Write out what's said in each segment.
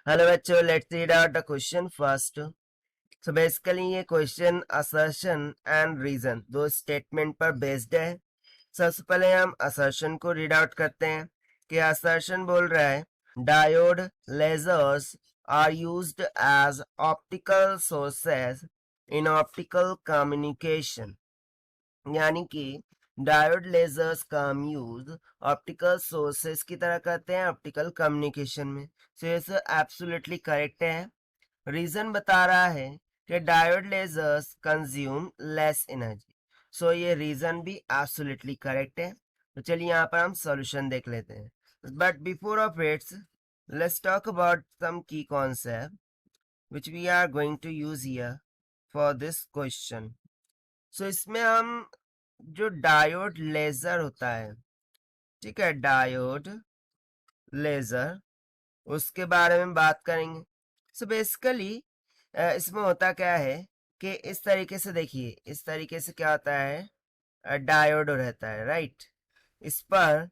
Hello बच्चों, let's read out the question first. So basically ये question assertion and reason दो statement पर based है। सबसे पहले हम असर्शन को रीड आउट करते हैं कि असर्शन बोल रहा है diode lasers are used as optical sources in optical communication, यानी कि डायोड लेजर्स का हम यूज ऑप्टिकल सोर्सेस की तरह करते हैं ऑप्टिकल कम्युनिकेशन में। सो ये सर एब्सोल्युटली करेक्ट है। रीजन बता रहा है कि diode lasers consume less energy. So ये रीजन भी एब्सोल्युटली करेक्ट है। तो चलिए यहाँ पर हम सॉल्यूशन देख लेते हैं, but before of it's let's talk about some key concept which we are going to use here for this question. सो इसमें हम जो डायोड लेजर होता है, ठीक है, डायोड लेजर, उसके बारे में बात करेंगे। सो बेसिकली इसमें होता क्या है कि इस तरीके से देखिए, इस तरीके से क्या होता है, डायोड रहता है, राइट। इस पर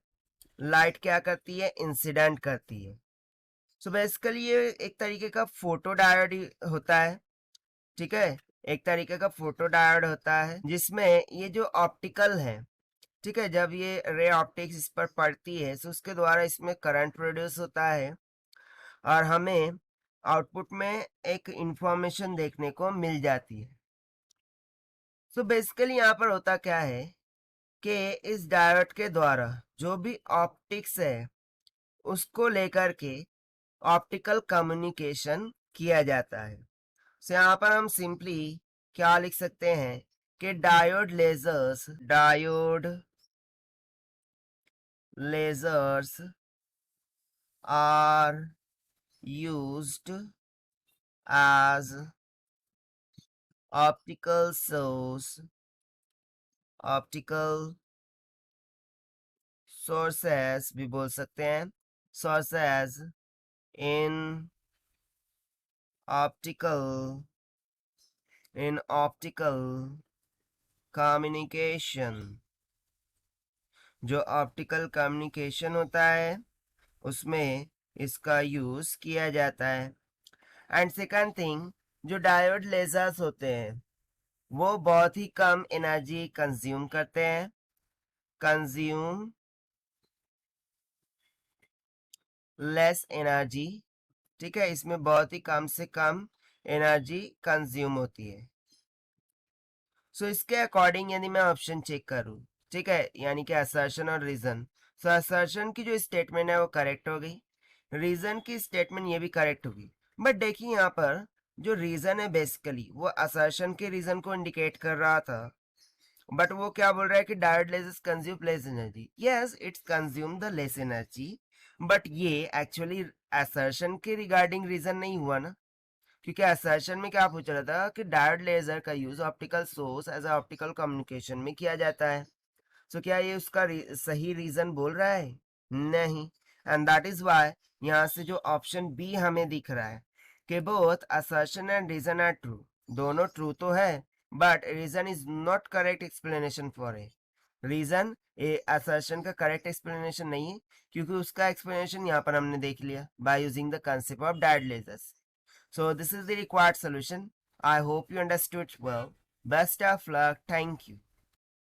लाइट क्या करती है, इंसिडेंट करती है। सो बेसिकली ये एक तरीके का फोटो डायोड होता है, ठीक है, एक तरीके का फोटो डायोड होता है जिसमें ये जो ऑप्टिकल है, ठीक है, जब ये रे ऑप्टिक्स इस पर पड़ती है तो उसके द्वारा इसमें करंट प्रोड्यूस होता है और हमें आउटपुट में एक इंफॉर्मेशन देखने को मिल जाती है। सो बेसिकली यहाँ पर होता क्या है कि इस डायोड के द्वारा जो भी ऑप्टिक्स है उसको लेकर के ऑप्टिकल कम्युनिकेशन किया जाता है। सो यहाँ पर हम सिंपली क्या लिख सकते हैं कि diode lasers are used as optical sources भी बोल सकते हैं, sources in optical communication। जो ऑप्टिकल कम्युनिकेशन होता है उसमें इसका यूज किया जाता है। एंड सेकंड थिंग, जो डायोड लेजर्स होते हैं वो बहुत ही कम एनर्जी कंज्यूम करते हैं, कंज्यूम लेस एनर्जी, ठीक है, इसमें बहुत ही कम से कम एनर्जी कंज्यूम होती है। सो इसके अकॉर्डिंग यदि मैं ऑप्शन चेक करूं, ठीक है, यानी कि असर्शन और रीजन, सो असर्शन की जो स्टेटमेंट है वो करेक्ट हो गई, रीजन की स्टेटमेंट ये भी करेक्ट होगी। बट देखिए यहाँ पर जो रीजन है बेसिकली वो असर्शन के रीजन को इंडिकेट कर रहा था, बट वो क्या बोल रहा है कि diode laces consume less energy. Yes, it's consume the less energy, but ये एक्चुअली असर्शन के रिगार्डिंग रीजन नहीं हुआ ना, क्योंकि असर्शन में क्या पूछ रहा था कि डायोड लेजर का use optical source as a optical communication में किया जाता है। सो क्या ये उसका सही रीजन बोल रहा है? नहीं। एंड दैट इज वाई यहाँ से जो ऑप्शन बी हमें दिख रहा है कि both assertion and reason are true, दोनों ट्रू तो है, but reason is not correct explanation for a reason. A assertion का करेक्ट एक्सप्लेनेशन नहीं है, क्योंकि उसका एक्सप्लेनेशन यहाँ पर हमने देख लिया by using the concept of diode lasers. So this is the required solution. I hope you understood well. Best of luck. Thank you.